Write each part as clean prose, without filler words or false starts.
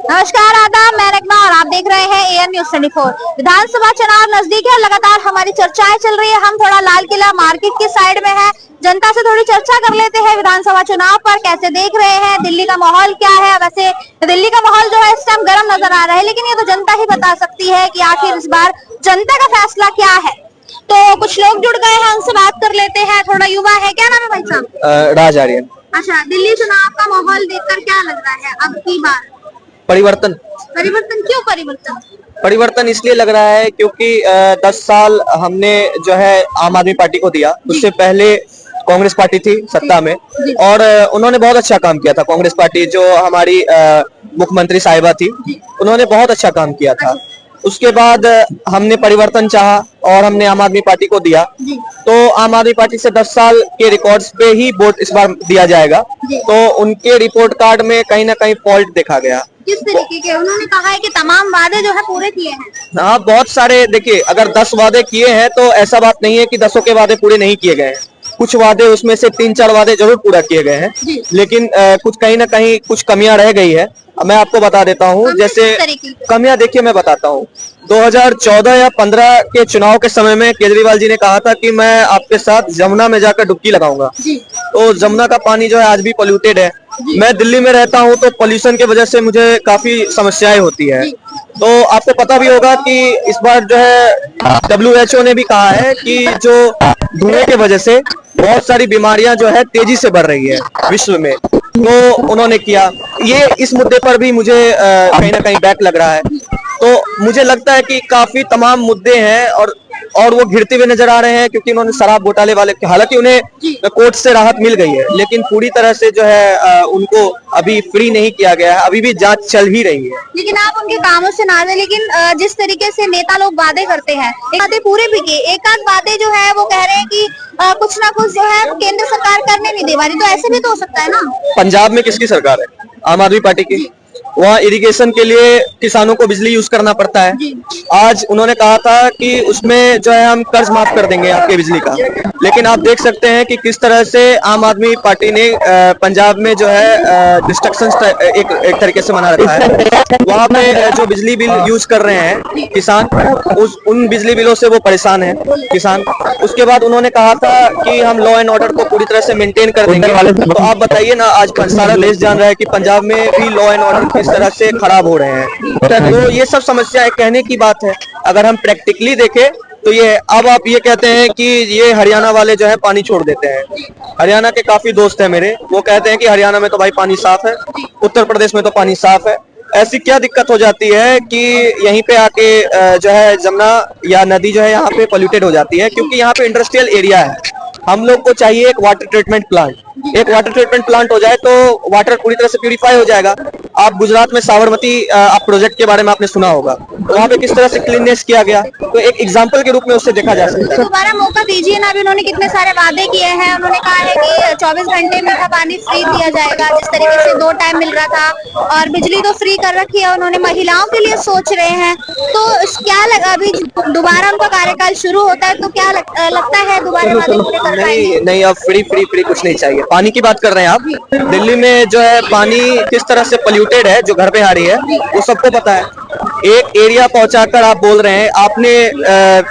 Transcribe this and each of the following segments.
नमस्कार, आदाब, मैं नगमा और आप देख रहे हैं एएन न्यूज 24। विधानसभा चुनाव नजदीक है, लगातार हमारी चर्चाएं चल रही है। हम थोड़ा लाल किला मार्केट की साइड में है, जनता से थोड़ी चर्चा कर लेते हैं विधानसभा चुनाव पर कैसे देख रहे हैं, दिल्ली का माहौल क्या है। वैसे दिल्ली का माहौल जो है इस टाइम गर्म नजर आ रहा है, लेकिन ये तो जनता ही बता सकती है कि आखिर इस बार जनता का फैसला क्या है। तो कुछ लोग जुड़ गए हैं, उनसे बात कर लेते हैं। थोड़ा युवा है, क्या नाम है भाई साहब? राज आर्यन। अच्छा, दिल्ली चुनाव का माहौल देखकर क्या लग रहा है अब की बार? परिवर्तन। परिवर्तन क्यों परिवर्तन? परिवर्तन इसलिए लग रहा है क्योंकि 10 साल हमने जो है आम आदमी पार्टी को दिया। उससे पहले कांग्रेस पार्टी थी सत्ता में और उन्होंने बहुत अच्छा काम किया था। कांग्रेस पार्टी जो हमारी मुख्यमंत्री साहिबा थी, उन्होंने बहुत अच्छा काम किया था। उसके बाद हमने परिवर्तन चाहा और हमने आम आदमी पार्टी को दिया। तो आम आदमी पार्टी से 10 साल के रिकॉर्ड्स पे ही वोट इस बार दिया जाएगा। तो उनके रिपोर्ट कार्ड में कहीं ना कहीं फॉल्ट देखा गया। किस तरीके के? उन्होंने कहा है कि तमाम वादे जो है पूरे किए हैं। हाँ, बहुत सारे। देखिए, अगर 10 वादे किए हैं तो ऐसा बात नहीं है कि 10 के वादे पूरे नहीं किए गए हैं। कुछ वादे उसमें से 3-4 वादे जरूर पूरा किए गए हैं, लेकिन कुछ कहीं ना कहीं कुछ कमियां रह गई है। मैं आपको बता देता हूँ। जैसे कमियां, देखिए मैं बताता हूँ। 2014 या 15 के चुनाव के समय में केजरीवाल जी ने कहा था कि मैं आपके साथ जमुना में जाकर डुबकी लगाऊंगा। तो जमुना का पानी जो है आज भी पोल्यूटेड है। मैं दिल्ली में रहता हूँ तो पोल्यूशन की वजह से मुझे काफी समस्याएं होती है। तो आपको पता भी होगा कि इस बार जो है WHO ने भी कहा है कि जो धुएं की वजह से बहुत सारी बीमारियां जो है तेजी से बढ़ रही है विश्व में। तो उन्होंने किया ये, इस मुद्दे पर भी मुझे कहीं ना कहीं बैक लग रहा है। तो मुझे लगता है कि काफी तमाम मुद्दे हैं और वो घिरते हुए नजर आ रहे हैं क्योंकि उन्होंने शराब घोटाले वाले, हालांकि उन्हें कोर्ट से राहत मिल गई है, लेकिन पूरी तरह से जो है उनको अभी फ्री नहीं किया गया है। अभी भी जांच चल ही रही है। लेकिन आप उनके कामों से नाराज हैं, लेकिन जिस तरीके से नेता लोग वादे करते हैं, वादे पूरे भी किए, एक आध वादे जो है वो कह रहे हैं कि कुछ ना कुछ जो है केंद्र सरकार करने नहीं दे रही। तो ऐसे भी तो हो सकता है ना। पंजाब में किसकी सरकार है? आम आदमी पार्टी की। वहाँ इरिगेशन के लिए किसानों को बिजली यूज करना पड़ता है। आज उन्होंने कहा था कि उसमें जो है हम कर्ज माफ कर देंगे आपके बिजली का, लेकिन आप देख सकते हैं कि किस तरह से आम आदमी पार्टी ने पंजाब में जो है डिस्ट्रक्शन एक तरीके से मना रखा है। वहाँ पे जो बिजली बिल यूज कर रहे हैं किसान, उन बिजली बिलों से वो परेशान है किसान। उसके बाद उन्होंने कहा था कि हम लॉ एंड ऑर्डर को पूरी तरह से मेंटेन कर देंगे। तो आप बताइए ना, आज सारा देश जान रहा है कि पंजाब में भी लॉ एंड ऑर्डर किस तरह से खराब हो रहे हैं। तो ये सब समस्या कहने की बात है। अगर हम प्रैक्टिकली देखें तो ये, अब आप ये कहते हैं कि ये हरियाणा वाले जो है पानी छोड़ देते हैं। हरियाणा के काफी दोस्त हैं मेरे, वो कहते हैं कि हरियाणा में तो भाई पानी साफ है, उत्तर प्रदेश में तो पानी साफ है। ऐसी क्या दिक्कत हो जाती है कि यहीं पे आके जो है जमुना या नदी जो है यहाँ पे पोल्यूटेड हो जाती है? क्योंकि यहाँ पे इंडस्ट्रियल एरिया है। हम लोग को चाहिए एक वाटर ट्रीटमेंट प्लांट। एक वाटर ट्रीटमेंट प्लांट हो जाए तो वाटर पूरी तरह से प्यूरिफाई हो जाएगा। आप गुजरात में साबरमती आप प्रोजेक्ट के बारे में आपने सुना होगा, वहाँ पे किस तरह से क्लीननेस किया गया, तो एक एग्जांपल के रूप में उससे देखा जा सकता है। दोबारा मौका दीजिए ना। अभी उन्होंने कितने सारे वादे किए हैं। उन्होंने कहा है कि 24 घंटे मीठा पानी फ्री दिया जाएगा, जिस तरीके से 2 टाइम मिल रहा था, और बिजली तो फ्री कर रखी है उन्होंने। महिलाओं के लिए सोच रहे हैं। तो क्या लगा, अभी दोबारा उनका कार्यकाल शुरू होता है तो क्या लगता है दोबारा वादे पूरे कर पाएंगे? नहीं, अब फ्री कुछ नहीं चाहिए। पानी की बात कर रहे हैं आप। दिल्ली में जो है पानी किस तरह से पोल्यूटेड है, जो घर पे आ रही है, वो सबको पता है। एक एरिया पहुंचाकर आप बोल रहे हैं। आपने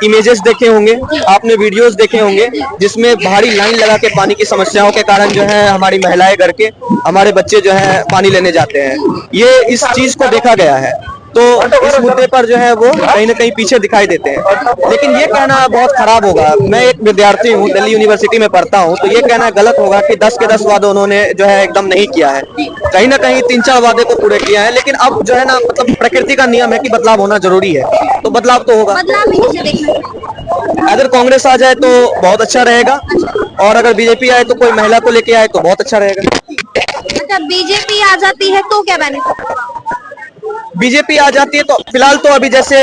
इमेजेस देखे होंगे, आपने वीडियोस देखे होंगे जिसमें भारी लाइन लगा के पानी की समस्याओं के कारण जो है हमारी महिलाएं घर के, हमारे बच्चे जो है पानी लेने जाते हैं। ये इस चीज को देखा गया है। तो इस मुद्दे पर जो है वो कहीं ना कहीं पीछे दिखाई देते हैं। लेकिन ये कहना बहुत खराब होगा। मैं एक विद्यार्थी हूँ, दिल्ली यूनिवर्सिटी में पढ़ता हूँ, तो ये कहना गलत होगा कि 10 के 10 वादे उन्होंने जो है एकदम नहीं किया है। कहीं ना कहीं 3-4 वादे को पूरे किया है। लेकिन अब जो है ना, मतलब प्रकृति का नियम है कि बदलाव होना जरूरी है, तो बदलाव तो होगा। अगर कांग्रेस आ जाए तो बहुत अच्छा रहेगा, और अगर बीजेपी आए तो कोई महिला को लेके आए तो बहुत अच्छा रहेगा। अच्छा, बीजेपी आ जाती है तो क्या बेनिफिट? बीजेपी आ जाती है तो फिलहाल तो अभी जैसे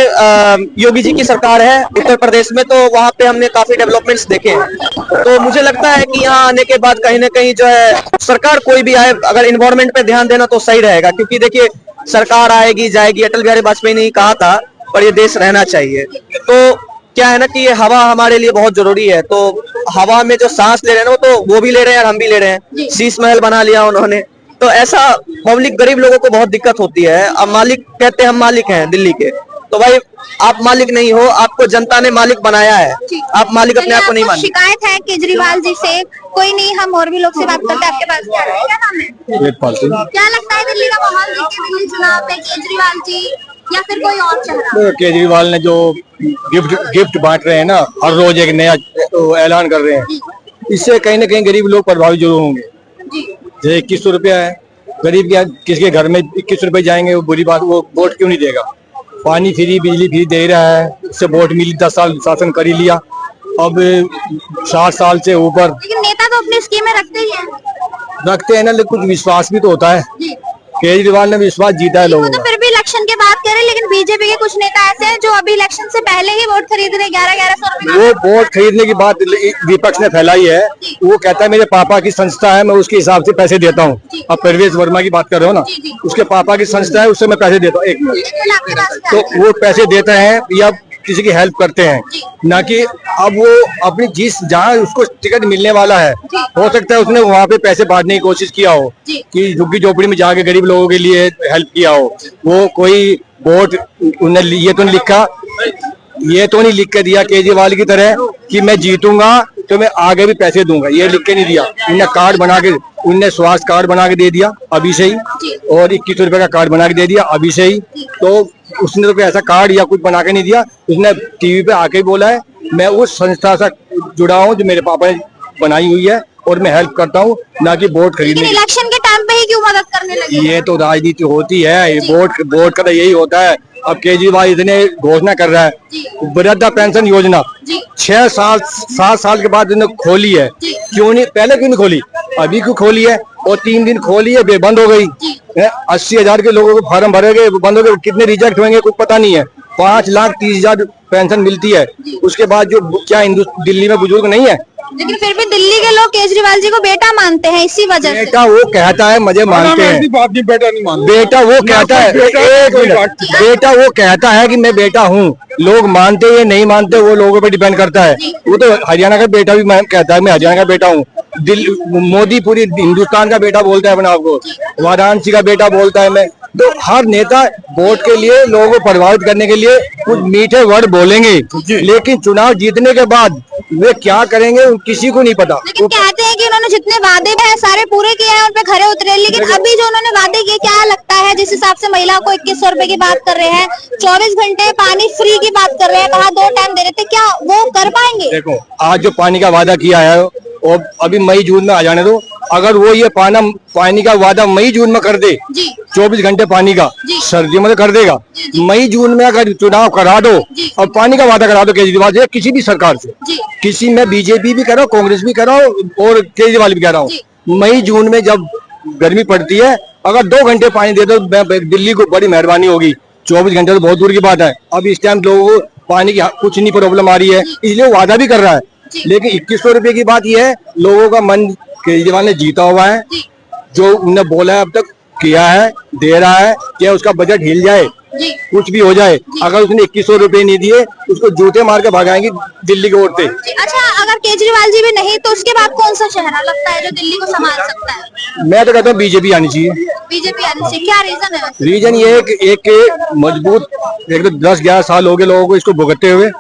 योगी जी की सरकार है उत्तर प्रदेश में, तो वहाँ पे हमने काफी डेवलपमेंट्स देखे हैं। तो मुझे लगता है कि यहाँ आने के बाद कहीं ना कहीं जो है सरकार कोई भी आए, अगर इन्वायरमेंट पे ध्यान देना तो सही रहेगा। क्योंकि देखिए, सरकार आएगी जाएगी, अटल बिहारी वाजपेयी ने कहा था, पर ये देश रहना चाहिए। तो क्या है ना कि ये हवा हमारे लिए बहुत जरूरी है। तो हवा में जो सांस ले रहे हैं ना, वो भी ले रहे हैं और हम भी ले रहे हैं। शीश महल बना लिया उन्होंने, तो ऐसा पब्लिक गरीब लोगों को बहुत दिक्कत होती है। अब मालिक कहते हैं हम मालिक हैं दिल्ली के, तो भाई आप मालिक नहीं हो, आपको जनता ने मालिक बनाया है, आप मालिक अपने आप को नहीं मानते। शिकायत है केजरीवाल जी से, कोई नहीं, हम और भी लोग से बात करते हैं। आपके पास क्या है, क्या नाम है? क्या लगता है दिल्ली का माहौल देख के, दिल्ली चुनाव में केजरीवाल जी या फिर कोई और चेहरा? केजरीवाल ने जो गिफ्ट बांट रहे हैं ना, हर रोज एक नया ऐलान कर रहे हैं, इससे कहीं ना कहीं गरीब लोग प्रभावित जरूर होंगे। जैसे 2100 रुपया है, गरीब क्या किसके घर में 21 रुपए जाएंगे, वो बुरी बात, वो वोट क्यों नहीं देगा? पानी फ्री, बिजली फ्री दे रहा है, उससे वोट मिली, 10 साल शासन कर ही लिया, अब 60 साल से ऊपर। लेकिन नेता तो अपनी स्कीमें रखते ही हैं। रखते हैं ना, लेकिन कुछ विश्वास भी तो होता है। केजरीवाल ने विश्वास जीता है लोगों तो फिर भी इलेक्शन की बात करें, लेकिन बीजेपी के कुछ नेता ऐसे हैं जो अभी इलेक्शन से पहले ही वोट खरीद रहे 1100 रुपए। वो वोट खरीदने की बात विपक्ष ने फैलाई है। वो कहता है मेरे पापा की संस्था है, मैं उसके हिसाब से पैसे देता हूँ। अब परवेश वर्मा की बात कर रहे हो ना, उसके पापा की संस्था है, उससे मैं पैसे देता हूँ। तो वो पैसे देते हैं या किसी की हेल्प करते हैं, ना कि अब वो अपनी जहाँ उसको टिकट मिलने वाला है, हो सकता है उसने वहाँ पे पैसे बांटने की कोशिश किया हो, कि झुग्गी झोपड़ी में जाके गरीब लोगों के लिए हेल्प किया हो। वो कोई वोट उन्हें ये तो नहीं लिख के दिया केजरीवाल की तरह कि मैं जीतूंगा तो मैं आगे भी पैसे दूंगा, ये लिख के नहीं दिया। उन्हें कार्ड बना के, उन्हें स्वास्थ्य कार्ड बना के दे दिया अभी से ही, और 2100 रुपए का कार्ड बना के दे दिया अभी से ही। तो उसने तो कोई ऐसा कार्ड या कुछ बना के नहीं दिया, उसने टीवी पे आके बोला है मैं उस संस्था से जुड़ा हूँ जो मेरे पापा ने बनाई हुई है और मैं हेल्प करता हूँ, ना कि वोट खरीदने। इलेक्शन के टाइम पे ही क्यों मदद करने लगे? ये तो राजनीति होती है, वोट का तो यही होता है। अब केजरीवाल इतने घोषणा कर रहा है, वृद्धा पेंशन योजना 7 साल के बाद इन्होंने खोली है, क्यों नहीं, पहले क्यों नहीं खोली, अभी क्यों खोली है? और 3 दिन खोली है, बंद हो गई। 80,000 के लोगों को फार्म भरे गए, बंद हो गए, कितने रिजेक्ट होंगे कुछ पता नहीं है। 5,30,000 पेंशन मिलती है, उसके बाद जो क्या दिल्ली में बुजुर्ग नहीं है? लेकिन फिर भी दिल्ली के लोग केजरीवाल जी को बेटा मानते हैं, इसी वजह से। बेटा वो कहता है, मुझे मानते हैं, बेटा नहीं मानते। बेटा वो कहता है, बेटा वो कहता है कि मैं बेटा हूँ, लोग मानते या नहीं मानते वो लोगों पे डिपेंड करता है। वो तो हरियाणा का बेटा भी कहता है मैं हरियाणा का बेटा हूँ, मोदी पूरी हिंदुस्तान का बेटा बोलता है अपने आप को, वाराणसी का बेटा बोलता है मैं। तो हर नेता वोट के लिए लोगों को प्रभावित करने के लिए कुछ मीठे वर्ड बोलेंगे, लेकिन चुनाव जीतने के बाद वे क्या करेंगे किसी को नहीं पता। लेकिन कहते हैं कि उन्होंने जितने वादे हैं सारे पूरे किए हैं, उन पे खरे उतरे, लेकिन अभी जो उन्होंने वादे किए, क्या लगता है जिस हिसाब से महिलाओं को 2100 रुपए की बात कर रहे हैं, 24 घंटे पानी फ्री की बात कर रहे हैं, कहा 2 टाइम दे रहे थे, क्या वो कर पाएंगे? देखो आज जो पानी का वादा किया है और अभी मई जून में आ जाने दो, अगर वो ये पानी का वादा मई जून में कर दे, 24 घंटे पानी का, सर्दियों में तो कर देगा, मई जून में अगर चुनाव करा दो और पानी का वादा करा दो केजरीवाल से, किसी भी सरकार से, किसी में बीजेपी भी करो, कांग्रेस भी करो और केजरीवाल भी कह रहा हूँ, मई जून में जब गर्मी पड़ती है, अगर 2 घंटे पानी दे दो दिल्ली को बड़ी मेहरबानी होगी। 24 घंटे तो बहुत दूर की बात है, अब इस टाइम लोगों को पानी की कुछ नहीं प्रॉब्लम आ रही है, इसलिए वो वादा भी कर रहा है। लेकिन 2100 रुपए की बात यह है, लोगों का मन केजरीवाल ने जीता हुआ है, जो उन्होंने बोला है अब तक किया है, दे रहा है, क्या उसका बजट हिल जाए, कुछ भी हो जाए, अगर उसने 2100 रुपए नहीं दिए उसको जूते मार के भगाएंगे दिल्ली की ओर से। अच्छा, अगर केजरीवाल जी भी नहीं तो उसके बाद कौन सा चेहरा लगता है जो दिल्ली को संभाल सकता है? मैं तो कहता हूँ बीजेपी आनी चाहिए। बीजेपी आनी चाहिए, क्या रीजन है? रीजन ये है कि एक मजबूत, एक तो 10-11 साल हो गए लोगों को इसको भुगतते हुए,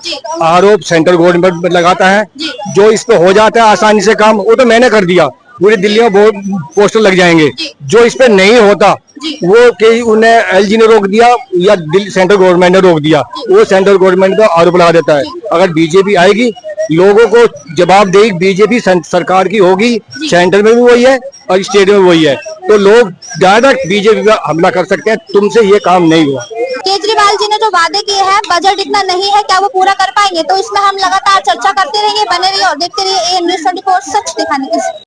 आरोप सेंट्रल गवर्नमेंट पर लगाता है, जो इस पे हो जाता है आसानी से काम, वो तो मैंने कर दिया, पूरी दिल्ली में पोस्टर लग जाएंगे। जो इस पे नहीं होता वो उन्हें एलजी ने रोक दिया या सेंट्रल गवर्नमेंट ने रोक दिया, वो सेंट्रल गवर्नमेंट का आरोप लगा देता है। अगर बीजेपी आएगी, लोगों को जवाबदेही बीजेपी सरकार की होगी, सेंटर में भी वही है और स्टेट में वही है, तो लोग डायरेक्ट बीजेपी पर हमला कर सकते हैं, तुमसे ये काम नहीं हुआ। केजरीवाल जी ने जो वादे किए हैं, बजट इतना नहीं है, क्या वो पूरा कर पाएंगे? तो इसमें हम लगातार चर्चा करते रहेंगे, बने रहिए और देखते रहिए AN News 24, सच दिखाने की।